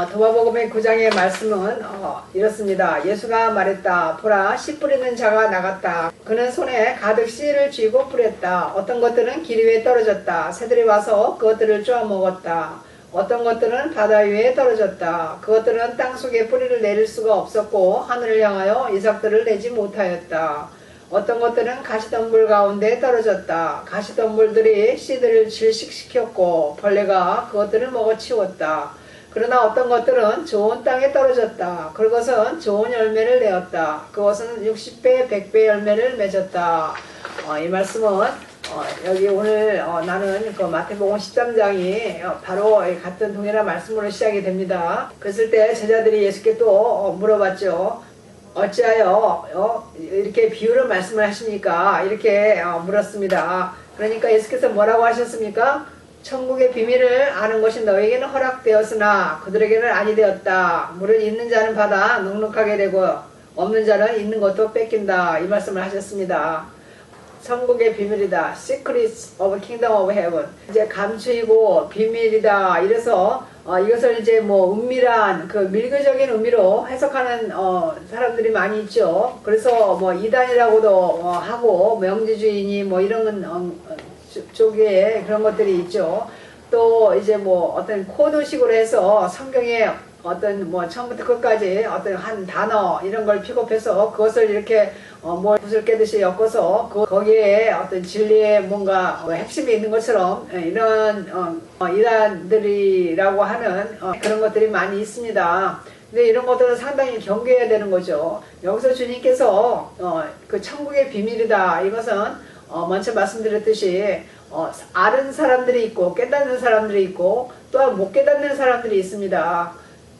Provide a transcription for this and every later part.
도마복음의 9장의 말씀은 이렇습니다. 예수가 말했다. 보라, 씨 뿌리는 자가 나갔다. 그는 손에 가득 씨를 쥐고 뿌렸다. 어떤 것들은 길 위에 떨어졌다. 새들이 와서 그것들을 쪼아 먹었다. 어떤 것들은 바다 위에 떨어졌다. 그것들은 땅속에 뿌리를 내릴 수가 없었고 하늘을 향하여 이삭들을 내지 못하였다. 어떤 것들은 가시덤불 가운데 떨어졌다. 가시덤불들이 씨들을 질식시켰고 벌레가 그것들을 먹어치웠다. 그러나 어떤 것들은 좋은 땅에 떨어졌다. 그것은 좋은 열매를 내었다. 그것은 60배, 100배 열매를 맺었다. 이 말씀은 여기 오늘 나는 그 마태복음 13장이 바로 같은 동일한 말씀으로 시작이 됩니다. 그랬을 때 제자들이 예수께 또 물어봤죠. 어찌하여 이렇게 비유로 말씀을 하십니까? 이렇게 물었습니다. 그러니까 예수께서 뭐라고 하셨습니까? 천국의 비밀을 아는 것이 너에게는 허락되었으나 그들에게는 아니 되었다. 물을 있는 자는 받아 넉넉하게 되고 없는 자는 있는 것도 뺏긴다. 이 말씀을 하셨습니다. 천국의 비밀이다. Secrets of Kingdom of Heaven. 이제 감추이고 비밀이다. 이래서 이것을 이제 뭐 은밀한 그 밀교적인 의미로 해석하는 사람들이 많이 있죠. 그래서 뭐 이단이라고도 하고 명제주의니 뭐 이런 쪽에 그런 것들이 있죠. 또 이제 뭐 어떤 코드식으로 해서 성경에 어떤 뭐 처음부터 끝까지 어떤 한 단어 이런 걸 픽업해서 그것을 이렇게 뭐 붓을 깨듯이 엮어서 거기에 어떤 진리의 뭔가 핵심이 있는 것처럼 이런 이단들이라고 하는 그런 것들이 많이 있습니다. 근데 이런 것들은 상당히 경계해야 되는 거죠. 여기서 주님께서 그 천국의 비밀이다. 이것은 먼저 말씀드렸듯이 아는 사람들이 있고 깨닫는 사람들이 있고 또한 못 깨닫는 사람들이 있습니다.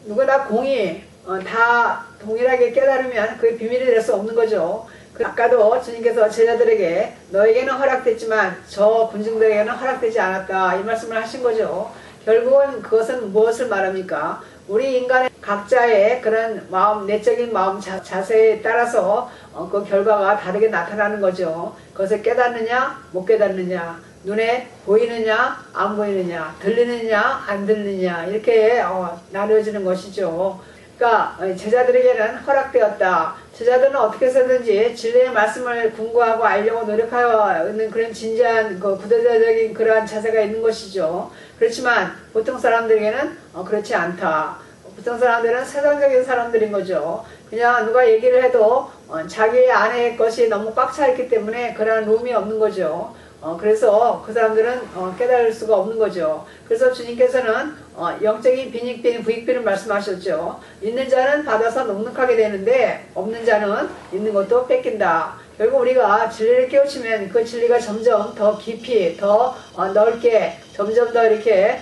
누구나 공이 다 동일하게 깨달으면 그게 비밀이 될 수 없는 거죠. 아까도 주님께서 제자들에게 너에게는 허락됐지만 저 군중들에게는 허락되지 않았다 이 말씀을 하신 거죠. 결국은 그것은 무엇을 말합니까? 우리 인간의 각자의 그런 마음, 내적인 마음 자세에 따라서 그 결과가 다르게 나타나는 거죠. 그것을 깨닫느냐 못 깨닫느냐, 눈에 보이느냐 안 보이느냐, 들리느냐 안 들리느냐 이렇게 나누어지는 것이죠. 그러니까 제자들에게는 허락되었다. 제자들은 어떻게 해서든지 진리의 말씀을 궁구하고 알려고 노력하여 있는 그런 진지한 그 구도자적인 그러한 자세가 있는 것이죠. 그렇지만 보통 사람들에게는 그렇지 않다. 보통 사람들은 세상적인 사람들인 거죠. 그냥 누가 얘기를 해도 자기 안의 것이 너무 꽉 차 있기 때문에 그런 룸이 없는 거죠. 그래서 그 사람들은 깨달을 수가 없는 거죠. 그래서 주님께서는 영적인 빈익빈 부익빈을 말씀하셨죠. 있는 자는 받아서 넉넉하게 되는데 없는 자는 있는 것도 뺏긴다. 결국 우리가 진리를 깨우치면 그 진리가 점점 더 깊이 더 넓게 점점 더 이렇게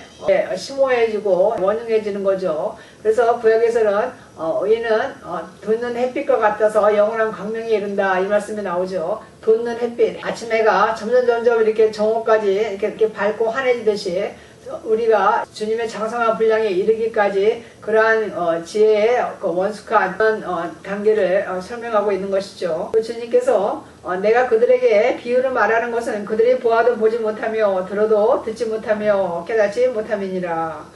심오해지고 원흉해지는 거죠. 그래서 구약에서는 의인은 돋는 햇빛과 같아서 영원한 광명에 이른다 이 말씀이 나오죠. 돋는 햇빛, 아침 해가 점점 이렇게 정오까지 이렇게 밝고 환해지듯이 우리가 주님의 장성한 분량에 이르기까지 그러한 지혜의 원숙한 단계를 설명하고 있는 것이죠. 주님께서 내가 그들에게 비유를 말하는 것은 그들이 보아도 보지 못하며 들어도 듣지 못하며 깨닫지 못함이니라.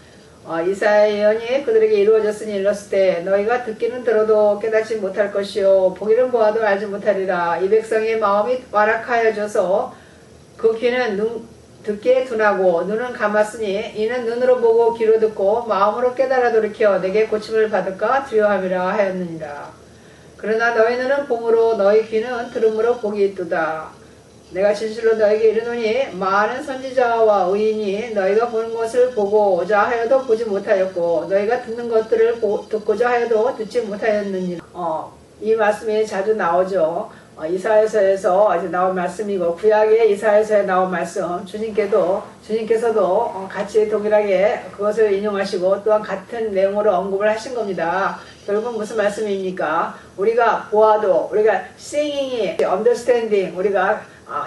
이사야의 예언이 그들에게 이루어졌으니 이르렀을 때 너희가 듣기는 들어도 깨닫지 못할 것이요 보기는 보아도 알지 못하리라. 이 백성의 마음이 완악하여져서 그 귀는 듣기에 둔하고 눈은 감았으니 이는 눈으로 보고 귀로 듣고 마음으로 깨달아 돌이켜 내게 고침을 받을까 두려워함이라 하였느니라. 그러나 너희 눈은 봄으로 너희 귀는 들음으로 복이 있도다. 내가 진실로 너에게 이르노니 많은 선지자와 의인이 너희가 보는 것을 보고자 하여도 보지 못하였고 너희가 듣는 것들을 듣고자 하여도 듣지 못하였느니라. 이 말씀이 자주 나오죠. 이사야서에서 이제 나온 말씀이고 구약의 이사야서에 나온 말씀 주님께서도 같이 동일하게 그것을 인용하시고 또한 같은 내용으로 언급을 하신 겁니다. 결국 무슨 말씀입니까? 우리가 보아도 우리가 seeing이 understanding 우리가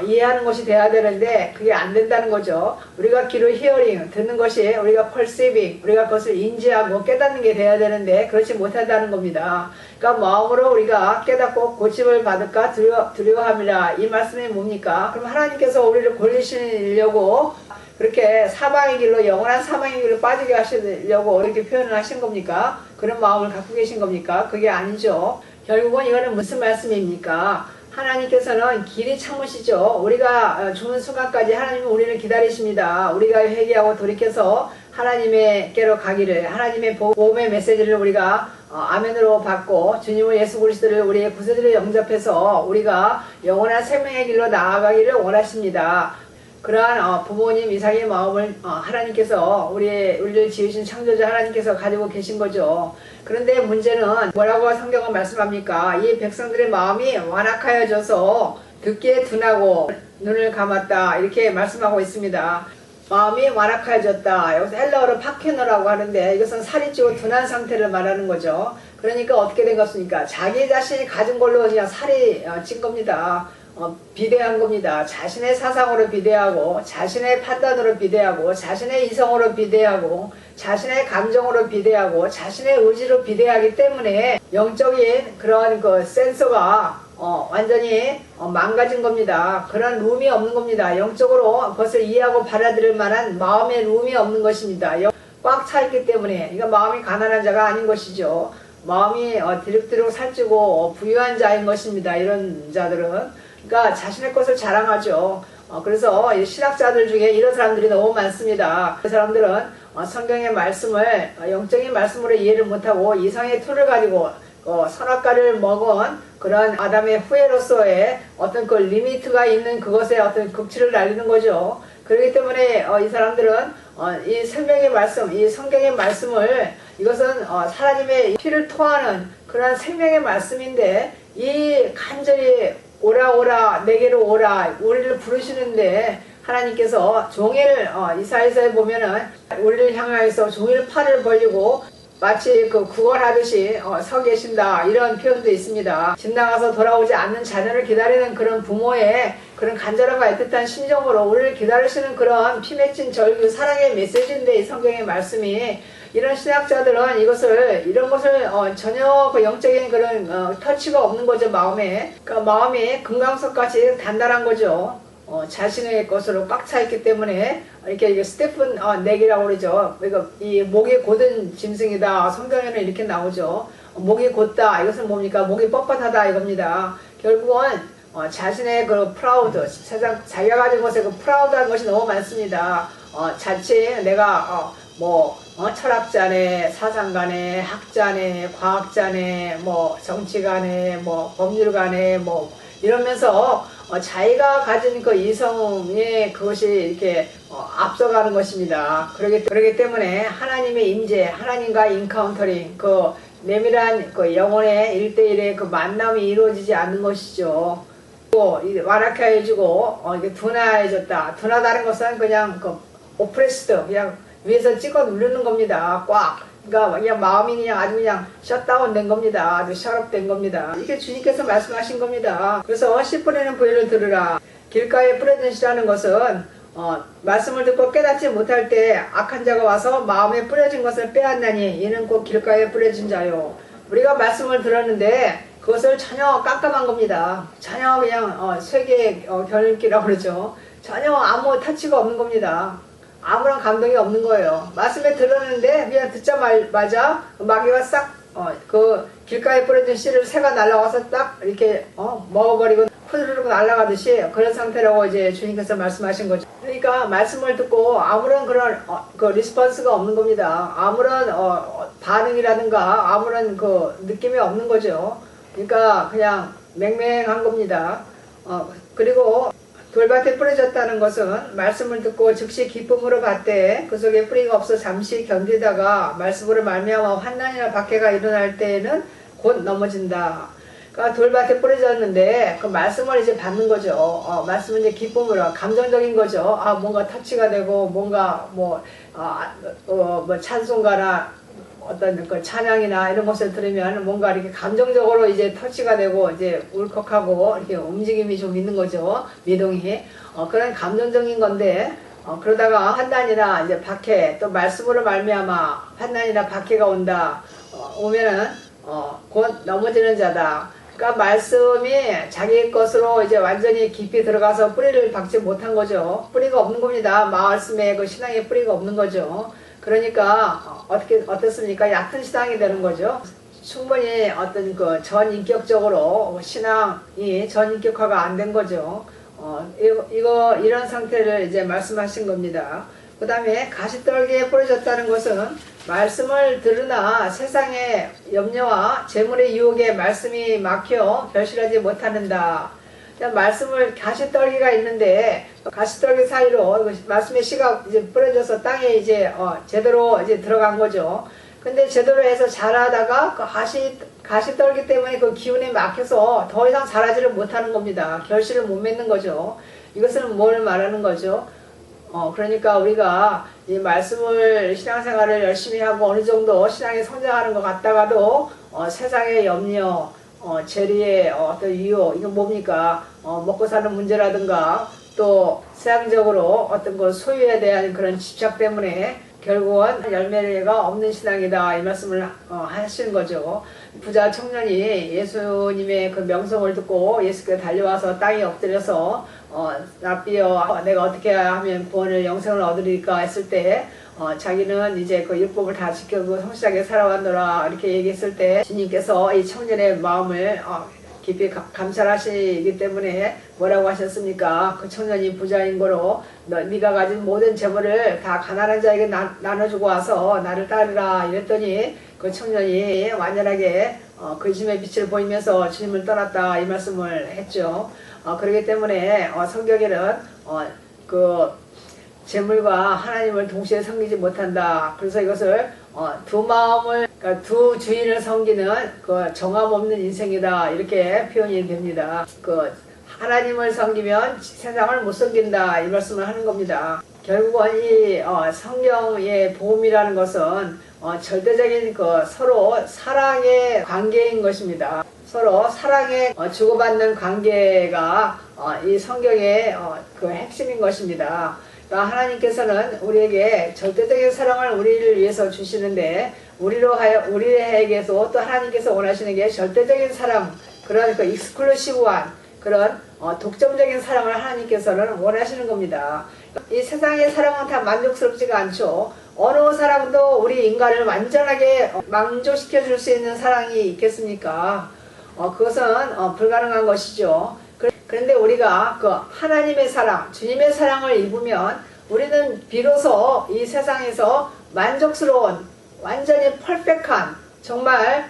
이해하는 것이 돼야 되는데 그게 안 된다는 거죠. 우리가 귀로 hearing 듣는 것이 우리가 perceiving 우리가 그것을 인지하고 깨닫는 게 돼야 되는데 그렇지 못한다는 겁니다. 그러니까 마음으로 우리가 깨닫고 고침을 받을까 두려워함이라. 이 말씀이 뭡니까? 그럼 하나님께서 우리를 권리시려고 그렇게 사망의 길로 영원한 사망의 길로 빠지게 하시려고 이렇게 표현을 하신 겁니까? 그런 마음을 갖고 계신 겁니까? 그게 아니죠. 결국은 이거는 무슨 말씀입니까? 하나님께서는 길이 참으시죠. 우리가 죽는 순간까지 하나님은 우리를 기다리십니다. 우리가 회개하고 돌이켜서 하나님께로 가기를, 하나님의 복음의 메시지를 우리가 아멘으로 받고 주님을 예수 그리스도를 우리의 구세주로 영접해서 우리가 영원한 생명의 길로 나아가기를 원하십니다. 그러한 부모님 이상의 마음을 하나님께서 우리를 지으신 창조자 하나님께서 가지고 계신 거죠. 그런데 문제는 뭐라고 성경은 말씀합니까? 이 백성들의 마음이 완악하여져서 듣기에 둔하고 눈을 감았다, 이렇게 말씀하고 있습니다. 마음이 완악하여졌다. 여기서 헬라어로 파케노라고 하는데 이것은 살이 찌고 둔한 상태를 말하는 거죠. 그러니까 어떻게 된 것입니까? 자기 자신이 가진 걸로 그냥 살이 찐 겁니다. 비대한 겁니다. 자신의 사상으로 비대하고, 자신의 판단으로 비대하고, 자신의 이성으로 비대하고, 자신의 감정으로 비대하고, 자신의 의지로 비대하기 때문에 영적인 그런 그 센서가 완전히 망가진 겁니다. 그런 룸이 없는 겁니다. 영적으로 그것을 이해하고 받아들일 만한 마음의 룸이 없는 것입니다. 꽉 차 있기 때문에. 이거 마음이 가난한 자가 아닌 것이죠. 마음이 디룩디룩 살찌고 부유한 자인 것입니다. 이런 자들은. 그러니까 자신의 것을 자랑하죠. 그래서 신학자들 중에 이런 사람들이 너무 많습니다. 그 사람들은 성경의 말씀을 영적인 말씀으로 이해를 못하고 이성의 툴을 가지고 선악과를 먹은 그런 아담의 후예로서의 어떤 그 리미트가 있는 그것에 어떤 극치를 날리는 거죠. 그렇기 때문에 이 사람들은 이 생명의 말씀, 이 성경의 말씀을, 이것은 하나님의 피를 토하는 그런 생명의 말씀인데, 이 간절히 오라 오라 내게로 오라 우리를 부르시는데, 하나님께서 종일 이사야서에 보면은 우리를 향하여서 종일 팔을 벌리고 마치 그 구걸하듯이 서 계신다, 이런 표현도 있습니다. 집 나가서 돌아오지 않는 자녀를 기다리는 그런 부모의 그런 간절함과 애틋한 심정으로 우리를 기다리시는 그런 피 맺힌 절규 사랑의 메시지인데, 이 성경의 말씀이, 이런 신학자들은 이런 것을 전혀 그 영적인 그런 터치가 없는 거죠. 마음에. 그러니까 마음이 금강석같이 단단한 거죠. 자신의 것으로 꽉 차 있기 때문에 이렇게 스테픈 넥이라고 그러죠. 그러니까 이 목이 곧은 짐승이다. 성경에는 이렇게 나오죠. 목이 곧다. 이것은 뭡니까? 목이 뻣뻣하다 이겁니다. 결국은 자신의 그 프라우드, 세상 자기가 가진 것에 그 프라우드한 것이 너무 많습니다. 자칫 내가 철학자네, 사상가네, 학자네, 과학자네, 정치가네, 법률가네, 이러면서 자기가 가진 그 이성의 그것이 이렇게 앞서가는 것입니다. 그러기 때문에 하나님의 임재, 하나님과 인카운터링, 그 내밀한 그 영혼의 1대1의 그 만남이 이루어지지 않는 것이죠. 또 완악해지고 이게 둔화해졌다. 둔하다는 것은 그냥 그 오프레스드, 그냥 위에서 찍어 누르는 겁니다. 꽉. 그러니까 그냥 마음이 그냥 아주 그냥 셧다운 된 겁니다. 아주 셧업 된 겁니다. 이게 주님께서 말씀하신 겁니다. 그래서 씨 뿌리는 부위를 들으라. 길가에 뿌려진 씨라는 것은 말씀을 듣고 깨닫지 못할 때 악한 자가 와서 마음에 뿌려진 것을 빼앗나니 이는 곧 길가에 뿌려진 자요. 우리가 말씀을 들었는데 그것을 전혀 깜깜한 겁니다. 전혀 그냥 쇠계 결핍기라고 그러죠. 전혀 아무 터치가 없는 겁니다. 아무런 감동이 없는 거예요. 말씀에 들었는데 그냥 듣자마자 마귀가 싹 그 길가에 뿌려진 씨를 새가 날아와서 딱 이렇게 먹어버리고 후루룩 날아가듯이 그런 상태라고 이제 주님께서 말씀하신 거죠. 그러니까 말씀을 듣고 아무런 그런 그 리스폰스가 없는 겁니다. 아무런 반응이라든가 아무런 그 느낌이 없는 거죠. 그러니까 그냥 맹맹한 겁니다. 그리고 돌밭에 뿌려졌다는 것은 말씀을 듣고 즉시 기쁨으로 받되 그 속에 뿌리가 없어 잠시 견디다가 말씀으로 말미암아 환난이나 박해가 일어날 때에는 곧 넘어진다. 그러니까 돌밭에 뿌려졌는데 그 말씀을 이제 받는 거죠. 말씀은 이제 기쁨으로, 감정적인 거죠. 뭔가 터치가 되고 뭔가 찬송가나 어떤 그 찬양이나 이런 것을 들으면 뭔가 이렇게 감정적으로 이제 터치가 되고 이제 울컥하고 이렇게 움직임이 좀 있는 거죠. 미동이. 그런 감정적인 건데, 그러다가 환난이나 이제 박해, 또 말씀으로 말미암아 환난이나 박해가 온다. 오면은 곧 넘어지는 자다. 그러니까 말씀이 자기 것으로 이제 완전히 깊이 들어가서 뿌리를 박지 못한 거죠. 뿌리가 없는 겁니다. 말씀에 그 신앙에 뿌리가 없는 거죠. 그러니까 어떻습니까? 얕은 신앙이 되는 거죠. 충분히 어떤 그 전인격적으로 신앙이 전인격화가 안 된 거죠. 이런 상태를 이제 말씀하신 겁니다. 그 다음에 가시떨기에 뿌려졌다는 것은 말씀을 들으나 세상의 염려와 재물의 유혹에 말씀이 막혀 결실하지 못하는다. 말씀을 가시떨기가 있는데 가시떨기 사이로 말씀의 씨가 이제 뿌려져서 땅에 이제 제대로 이제 들어간 거죠. 근데 제대로 해서 자라다가 그 가시떨기 때문에 그 기운에 막혀서 더 이상 자라지를 못하는 겁니다. 결실을 못 맺는 거죠. 이것은 뭘 말하는 거죠? 그러니까 우리가 이 말씀을 신앙생활을 열심히 하고 어느 정도 신앙이 성장하는 것 같다가도 세상의 염려, 재리의 어떤 유혹, 이건 뭡니까? 먹고 사는 문제라든가 또 세상적으로 어떤 그 소유에 대한 그런 집착 때문에 결국은 열매가 없는 신앙이다, 이 말씀을 하시는 거죠. 부자 청년이 예수님의 그 명성을 듣고 예수께 달려와서 땅에 엎드려서 랍비여, 내가 어떻게 하면 구원을 영생을 얻으리까 했을 때 자기는 이제 그 율법을 다 지켜고 성실하게 살아왔노라 이렇게 얘기했을 때 주님께서 이 청년의 마음을 깊이 감찰하시기 때문에 뭐라고 하셨습니까? 그 청년이 부자인 거로 네가 가진 모든 재물을 다 가난한 자에게 나눠주고 와서 나를 따르라 이랬더니 그 청년이 완전하게 근심의 빛을 보이면서 주님을 떠났다, 이 말씀을 했죠. 그렇기 때문에 성경에는 그 재물과 하나님을 동시에 섬기지 못한다. 그래서 이것을 두 마음을, 그러니까 두 주인을 섬기는 그 정함 없는 인생이다, 이렇게 표현이 됩니다. 그 하나님을 섬기면 세상을 못 섬긴다, 이 말씀을 하는 겁니다. 결국은 이 성경의 복음이라는 것은 절대적인 그 서로 사랑의 관계인 것입니다. 서로 사랑에 주고받는 관계가 이 성경의 그 핵심인 것입니다. 그러니까 하나님께서는 우리에게 절대적인 사랑을 우리를 위해서 주시는데 우리에게서 또 하나님께서 원하시는 게 절대적인 사랑, 그런 그 익스클루시브한 그런 독점적인 사랑을 하나님께서는 원하시는 겁니다. 이 세상의 사랑은 다 만족스럽지가 않죠. 어느 사랑도 우리 인간을 완전하게 만족시켜 줄 수 있는 사랑이 있겠습니까? 그것은 불가능한 것이죠. 그런데 우리가 그 하나님의 사랑, 주님의 사랑을 입으면 우리는 비로소 이 세상에서 만족스러운, 완전히 퍼펙트한, 정말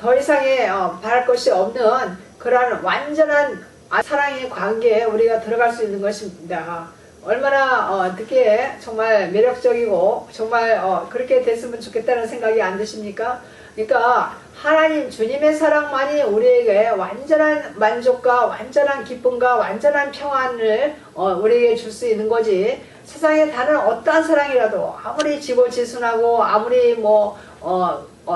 더 이상의 바랄 것이 없는 그러한 완전한 사랑의 관계에 우리가 들어갈 수 있는 것입니다. 얼마나 듣기에 정말 매력적이고 정말 그렇게 됐으면 좋겠다는 생각이 안 드십니까? 그러니까 하나님 주님의 사랑만이 우리에게 완전한 만족과 완전한 기쁨과 완전한 평안을 우리에게 줄 수 있는 거지, 세상에 다른 어떠한 사랑이라도 아무리 지고지순하고 아무리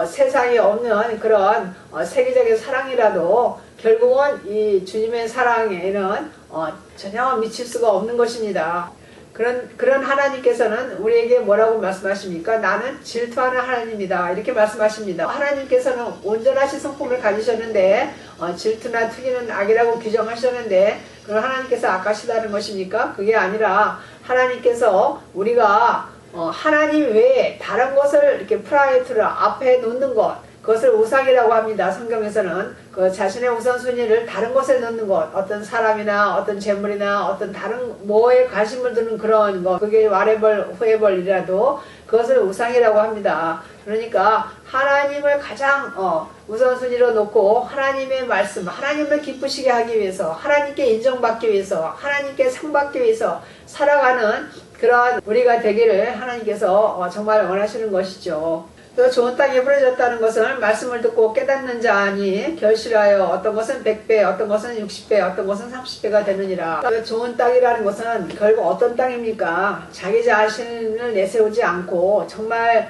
세상에 없는 그런 세계적인 사랑이라도 결국은 이 주님의 사랑에는 전혀 미칠 수가 없는 것입니다. 그런 하나님께서는 우리에게 뭐라고 말씀하십니까? 나는 질투하는 하나님이다, 이렇게 말씀하십니다. 하나님께서는 온전하신 성품을 가지셨는데 질투나 투기는 악이라고 규정하셨는데 그걸 하나님께서 악하시다는 것입니까? 그게 아니라 하나님께서 우리가 하나님 외에 다른 것을 이렇게 프라이어티를 앞에 놓는 것, 그것을 우상이라고 합니다. 성경에서는 그 자신의 우선순위를 다른 것에 넣는 것, 어떤 사람이나 어떤 재물이나 어떤 다른 뭐에 관심을 두는 그런 것, 그게 whatever, whoever이라도 그것을 우상이라고 합니다. 그러니까 하나님을 가장 우선순위로 놓고 하나님의 말씀, 하나님을 기쁘시게 하기 위해서, 하나님께 인정받기 위해서, 하나님께 상받기 위해서 살아가는 그러한 우리가 되기를 하나님께서 정말 원하시는 것이죠. 또 좋은 땅에 뿌려졌다는 것은 말씀을 듣고 깨닫는 자니 결실하여 어떤 것은 100배, 어떤 것은 60배, 어떤 것은 30배가 되느니라. 좋은 땅이라는 것은 결국 어떤 땅입니까? 자기 자신을 내세우지 않고 정말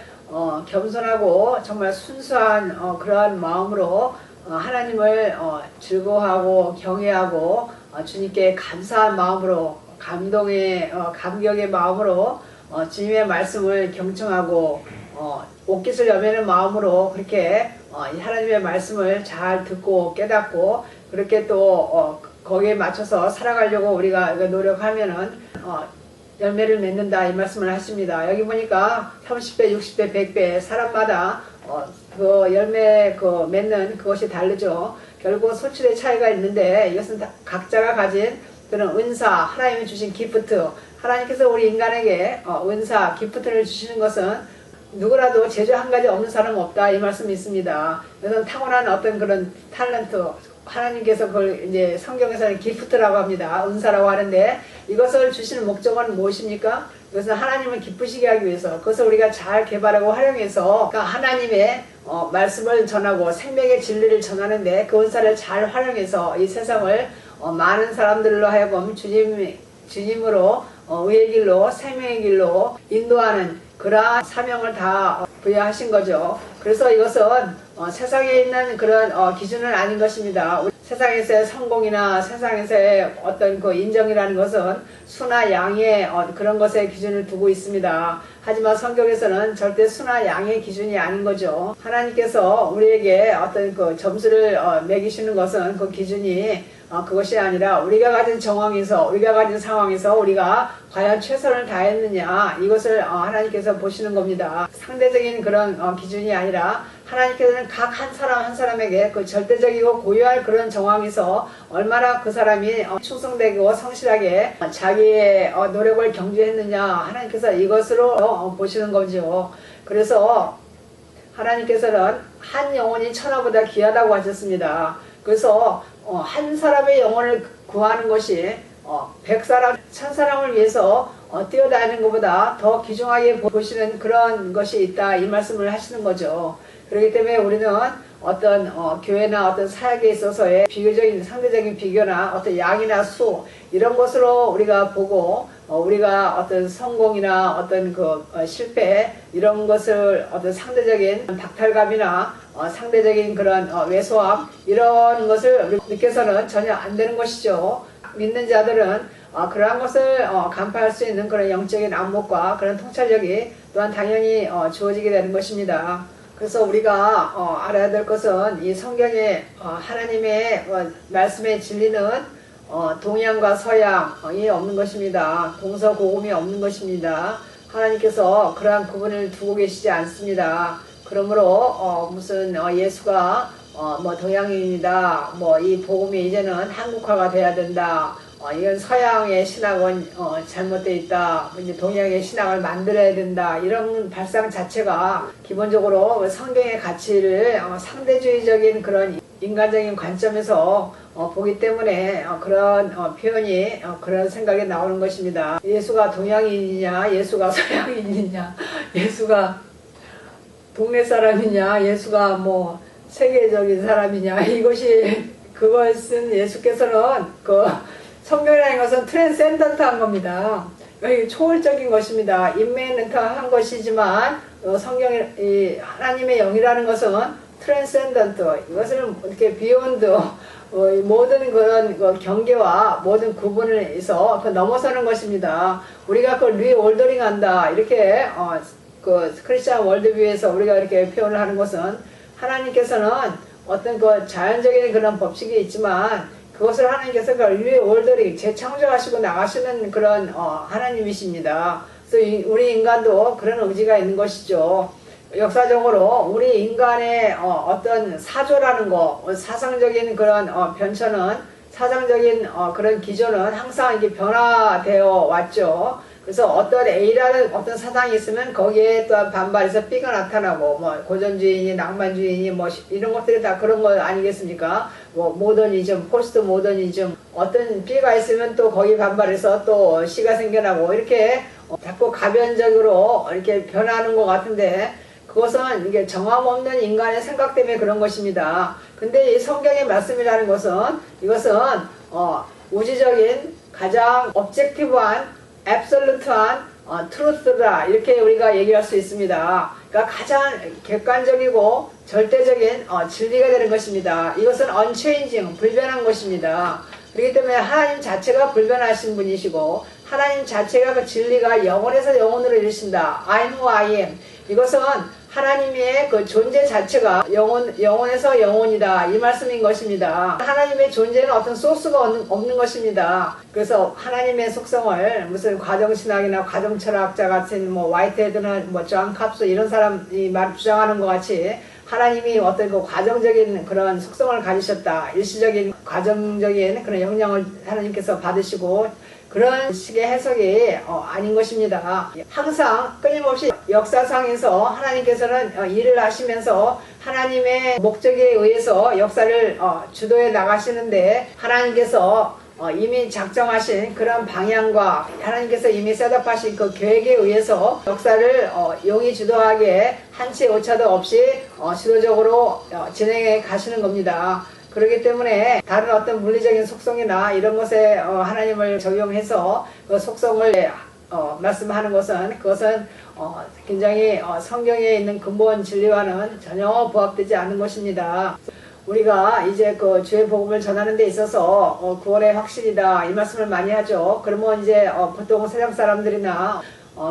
겸손하고 정말 순수한 그러한 마음으로 하나님을 즐거워하고 경외하고 주님께 감사한 마음으로 감격의 마음으로 주님의 말씀을 경청하고 옷깃을 여매는 마음으로 그렇게 이 하나님의 말씀을 잘 듣고 깨닫고 그렇게 또 거기에 맞춰서 살아가려고 우리가 노력하면은 열매를 맺는다 이 말씀을 하십니다. 여기 보니까 30배, 60배, 100배 사람마다 그 열매 맺는 그것이 다르죠. 결국 소출의 차이가 있는데 이것은 각자가 가진 그런 은사, 하나님이 주신 기프트, 하나님께서 우리 인간에게 은사, 기프트를 주시는 것은 누구라도 제주 한 가지 없는 사람은 없다 이 말씀이 있습니다. 이것은 타고난 어떤 그런 탤런트, 하나님께서 그걸 이제 성경에서는 기프트라고 합니다. 은사라고 하는데 이것을 주시는 목적은 무엇입니까? 이것은 하나님을 기쁘시게 하기 위해서 그것을 우리가 잘 개발하고 활용해서 그러니까 하나님의 말씀을 전하고 생명의 진리를 전하는데 그 은사를 잘 활용해서 이 세상을 많은 사람들로 하여금 주님으로 의의 길로 생명의 길로 인도하는 그러한 사명을 다 부여하신 거죠. 그래서 이것은 세상에 있는 그런 기준은 아닌 것입니다. 세상에서의 성공이나 세상에서의 어떤 그 인정이라는 것은 수나 양의 그런 것에 기준을 두고 있습니다. 하지만 성경에서는 절대 수나 양의 기준이 아닌 거죠. 하나님께서 우리에게 어떤 그 점수를 매기시는 것은 그 기준이 그것이 아니라 우리가 가진 정황에서 우리가 가진 상황에서 우리가 과연 최선을 다했느냐 이것을 하나님께서 보시는 겁니다. 상대적인 그런 기준이 아니라 하나님께서는 각 한 사람 한 사람에게 그 절대적이고 고유할 그런 정황에서 얼마나 그 사람이 충성되고 성실하게 자기의 노력을 경주했느냐 하나님께서 이것으로 보시는 거죠. 그래서 하나님께서는 한 영혼이 천하보다 귀하다고 하셨습니다. 그래서 한 사람의 영혼을 구하는 것이 100사람, 1000사람을 위해서 뛰어다니는 것보다 더 귀중하게 보시는 그런 것이 있다 이 말씀을 하시는 거죠. 그렇기 때문에 우리는 어떤 교회나 어떤 사역에 있어서의 비교적인 상대적인 비교나 어떤 양이나 수 이런 것으로 우리가 보고 우리가 어떤 성공이나 어떤 그 실패 이런 것을 어떤 상대적인 박탈감이나 상대적인 그런 왜소함 이런 것을 느껴서는 전혀 안 되는 것이죠. 믿는 자들은 그러한 것을 간파할 수 있는 그런 영적인 안목과 그런 통찰력이 또한 당연히 주어지게 되는 것입니다. 그래서 우리가 알아야 될 것은 이 성경에 하나님의 말씀의 진리는 동양과 서양이 없는 것입니다. 동서고금이 없는 것입니다. 하나님께서 그러한 구분을 두고 계시지 않습니다. 그러므로 무슨 예수가 뭐 동양인이다, 뭐 이 복음이 이제는 한국화가 돼야 된다, 이건 서양의 신학은 잘못되어 있다, 이제 동양의 신학을 만들어야 된다, 이런 발상 자체가 기본적으로 성경의 가치를 상대주의적인 그런 인간적인 관점에서 보기 때문에 그런 표현이 그런 생각이 나오는 것입니다. 예수가 동양인이냐, 예수가 서양인이냐, 예수가 동네 사람이냐, 예수가 뭐 세계적인 사람이냐, 그것은 예수께서는 성경이라는 것은 트랜센던트한 겁니다. 초월적인 것입니다. 인메넌트한 것이지만 성경이 하나님의 영이라는 것은 트랜센던트, 이것을 이렇게 비욘드 모든 그런 경계와 모든 구분을 해서 넘어서는 것입니다. 우리가 리올더링 한다 이렇게 크리스찬 월드뷰에서 우리가 이렇게 표현을 하는 것은 하나님께서는 어떤 자연적인 그런 법칙이 있지만 그것을 하나님께서 리올더링 재창조하시고 나가시는 그런 하나님이십니다. 그래서 우리 인간도 그런 의지가 있는 것이죠. 역사적으로 우리 인간의 어떤 사조라는 거, 사상적인 그런 변천은, 사상적인 그런 기존은 항상 이게 변화되어 왔죠. 그래서 어떤 A라는 어떤 사상이 있으면 거기에 또한 반발해서 B가 나타나고, 뭐 고전주의니 낭만주의니 뭐 이런 것들이 다 그런 거 아니겠습니까? 뭐 모더니즘, 포스트 모더니즘, 어떤 B가 있으면 또 거기 반발해서 또 C가 생겨나고 이렇게 자꾸 가변적으로 이렇게 변하는 것 같은데 그것은 이게 정함 없는 인간의 생각 때문에 그런 것입니다. 근데 이 성경의 말씀이라는 것은 이것은 우주적인 가장 objective한 앱솔루트한 트루스다 이렇게 우리가 얘기할 수 있습니다. 그러니까 가장 객관적이고 절대적인 진리가 되는 것입니다. 이것은 unchanging, 불변한 것입니다. 그렇기 때문에 하나님 자체가 불변하신 분이시고 하나님 자체가 그 진리가 영원에서 영원으로 이르신다. I know I am. 이것은 하나님의 그 존재 자체가 영원에서 영원이다 이 말씀인 것입니다. 하나님의 존재는 어떤 소스가 없는 것입니다. 그래서 하나님의 속성을 무슨 과정신학이나 과정철학자 같은 뭐 화이트헤드나 뭐 존 캅스 이런 사람이 주장하는 것 같이 하나님이 어떤 그 과정적인 그런 속성을 가지셨다. 일시적인 과정적인 그런 영향을 하나님께서 받으시고 그런 식의 해석이 아닌 것입니다. 항상 끊임없이 역사상에서 하나님께서는 일을 하시면서 하나님의 목적에 의해서 역사를 주도해 나가시는데 하나님께서 이미 작정하신 그런 방향과 하나님께서 이미 셋업하신 그 계획에 의해서 역사를 용이 주도하게 한치 오차도 없이 주도적으로 진행해 가시는 겁니다. 그렇기 때문에 다른 어떤 물리적인 속성이나 이런 것에 하나님을 적용해서 그 속성을 말씀하는 것은 그것은 굉장히 성경에 있는 근본 진리와는 전혀 부합되지 않는 것입니다. 우리가 이제 그 주의 복음을 전하는 데 있어서 구원의 확신이다 이 말씀을 많이 하죠. 그러면 이제 보통 세상 사람들이나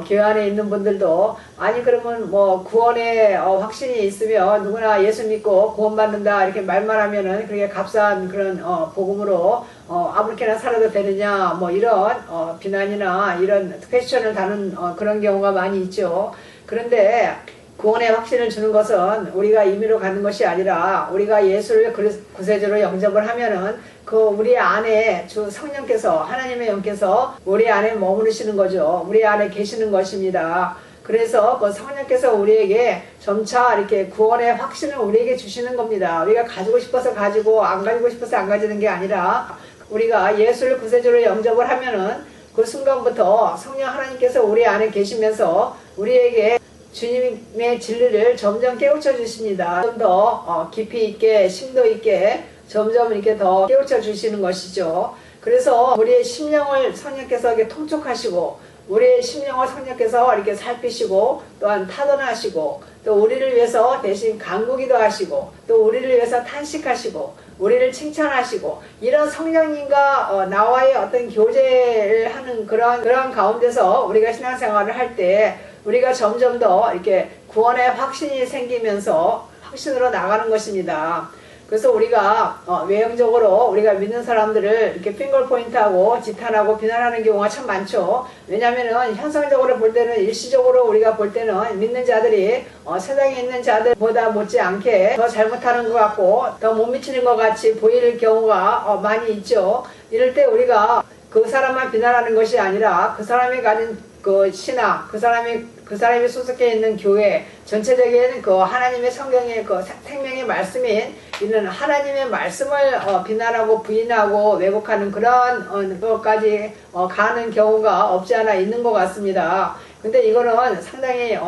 교회 안에 있는 분들도 아니 그러면 뭐 구원의 확신이 있으면 누구나 예수 믿고 구원받는다 이렇게 말만 하면은 그게 값싼 그런 복음으로 아무렇게나 살아도 되느냐 뭐 이런 비난이나 이런 퀘스천을 다는 그런 경우가 많이 있죠. 그런데 구원의 확신을 주는 것은 우리가 임의로 갖는 것이 아니라 우리가 예수를 구세주로 영접을 하면은 그 우리 안에 주 성령께서 하나님의 영께서 우리 안에 머무르시는 거죠. 우리 안에 계시는 것입니다. 그래서 그 성령께서 우리에게 점차 이렇게 구원의 확신을 우리에게 주시는 겁니다. 우리가 가지고 싶어서 가지고 안 가지고 싶어서 안 가지는 게 아니라 우리가 예수를 구세주로 영접을 하면은 그 순간부터 성령 하나님께서 우리 안에 계시면서 우리에게 주님의 진리를 점점 깨우쳐 주십니다. 좀 더 깊이 있게 심도 있게 점점 이렇게 더 깨우쳐 주시는 것이죠. 그래서 우리의 심령을 성령께서 이렇게 통촉하시고 우리의 심령을 성령께서 이렇게 살피시고 또한 타don하시고 또 우리를 위해서 대신 간구기도 하시고 또 우리를 위해서 탄식하시고 우리를 칭찬하시고 이런 성령님과 나와의 어떤 교제를 하는 그런 가운데서 우리가 신앙생활을 할 때 우리가 점점 더 이렇게 구원의 확신이 생기면서 확신으로 나가는 것입니다. 그래서 우리가 외형적으로 우리가 믿는 사람들을 이렇게 핑거 포인트하고 지탄하고 비난하는 경우가 참 많죠. 왜냐하면은 현상적으로 볼 때는 일시적으로 우리가 볼 때는 믿는 자들이 세상에 있는 자들보다 못지않게 더 잘못하는 것 같고 더 못 미치는 것 같이 보일 경우가 많이 있죠. 이럴 때 우리가 그 사람만 비난하는 것이 아니라 그 사람이 가진 그 신앙, 그 사람이 소속해 있는 교회 전체적인 그 하나님의 성경의 그 생명의 말씀인 있는 하나님의 말씀을 비난하고 부인하고 왜곡하는 그런 것까지 가는 경우가 없지 않아 있는 것 같습니다. 근데 이거는 상당히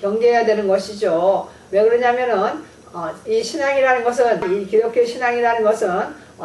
경계해야 되는 것이죠. 왜 그러냐면은 이 신앙이라는 것은 이 기독교 신앙이라는 것은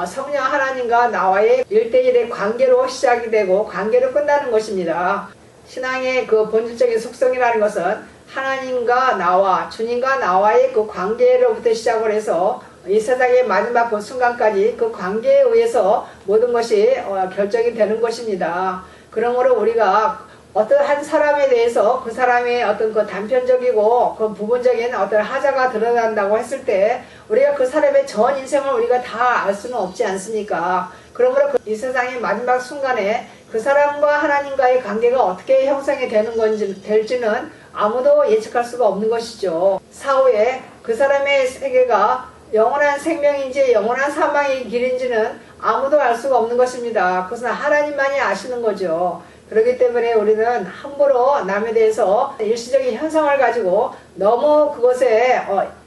성령 하나님과 나와의 1대1의 관계로 시작이 되고 관계로 끝나는 것입니다. 신앙의 그 본질적인 속성이라는 것은 하나님과 나와 주님과 나와의 그 관계로부터 시작을 해서 이 세상의 마지막 그 순간까지 그 관계에 의해서 모든 것이 결정이 되는 것입니다. 그러므로 우리가 어떤 한 사람에 대해서 그 사람의 어떤 그 단편적이고 그 부분적인 어떤 하자가 드러난다고 했을 때 우리가 그 사람의 전 인생을 우리가 다 알 수는 없지 않습니까? 그러므로 이 세상의 마지막 순간에 그 사람과 하나님과의 관계가 어떻게 형성이 될지는 아무도 예측할 수가 없는 것이죠. 사후에 그 사람의 세계가 영원한 생명인지 영원한 사망의 길인지는 아무도 알 수가 없는 것입니다. 그것은 하나님만이 아시는 거죠. 그렇기 때문에 우리는 함부로 남에 대해서 일시적인 현상을 가지고 너무 그것에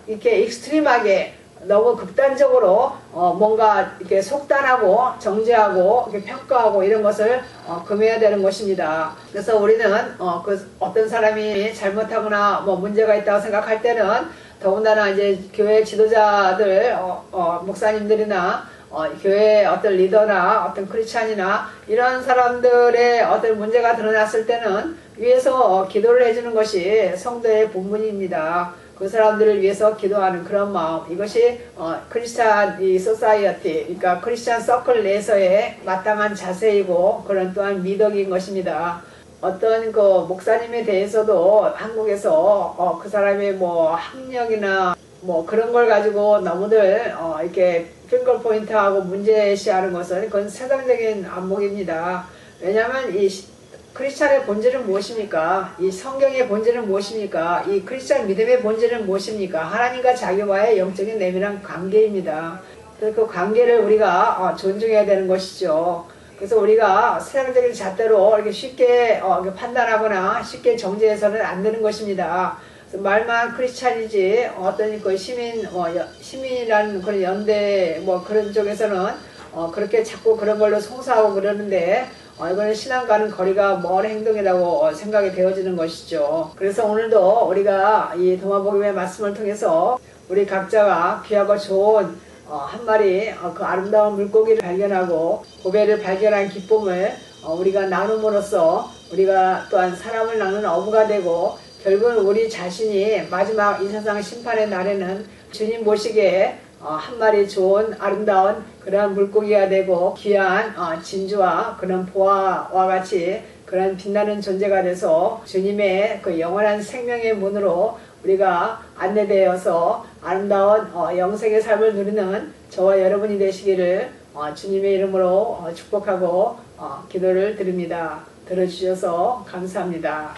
이렇게 익스트림하게 너무 극단적으로 뭔가 이렇게 속단하고 정죄하고 이렇게 평가하고 이런 것을 금해야 되는 것입니다. 그래서 우리는 그 어떤 사람이 잘못하거나 뭐 문제가 있다고 생각할 때는 더군다나 이제 교회 지도자들 목사님들이나 교회의 어떤 리더나 어떤 크리스찬이나 이런 사람들의 어떤 문제가 드러났을 때는 위에서 기도를 해주는 것이 성도의 본분입니다. 그 사람들을 위해서 기도하는 그런 마음, 이것이 크리스찬 소사이어티, 그러니까 크리스찬 서클 내에서의 마땅한 자세이고 그런 또한 미덕인 것입니다. 어떤 그 목사님에 대해서도 한국에서 그 사람의 뭐 학력이나 뭐 그런 걸 가지고 너무들 이렇게 핑거 포인트하고 문제시하는 것은 그건 세상적인 안목입니다. 왜냐하면 이 크리스찬의 본질은 무엇입니까? 이 성경의 본질은 무엇입니까? 이 크리스찬 믿음의 본질은 무엇입니까? 하나님과 자기와의 영적인 내밀한 관계입니다. 그래서 그 관계를 우리가 존중해야 되는 것이죠. 그래서 우리가 세상적인 잣대로 이렇게 쉽게 판단하거나 쉽게 정죄해서는 안 되는 것입니다. 그래서 말만 크리스찬이지 어떤 그 시민이라는 그런 연대 뭐 그런 쪽에서는 그렇게 자꾸 그런 걸로 송사하고 그러는데 이거는 신앙과는 거리가 먼 행동이라고 생각이 되어지는 것이죠. 그래서 오늘도 우리가 이 도마복음의 말씀을 통해서 우리 각자가 귀하고 좋은 한 마리 그 아름다운 물고기를 발견하고 고배를 발견한 기쁨을 우리가 나눔으로써 우리가 또한 사람을 낳는 어부가 되고 결국은 우리 자신이 마지막 이 세상 심판의 날에는 주님 모시기에 한 마리 좋은 아름다운 그런 물고기가 되고 귀한 진주와 그런 보화와 같이 그런 빛나는 존재가 돼서 주님의 그 영원한 생명의 문으로 우리가 안내되어서 아름다운 영생의 삶을 누리는 저와 여러분이 되시기를 주님의 이름으로 축복하고 기도를 드립니다. 들어주셔서 감사합니다.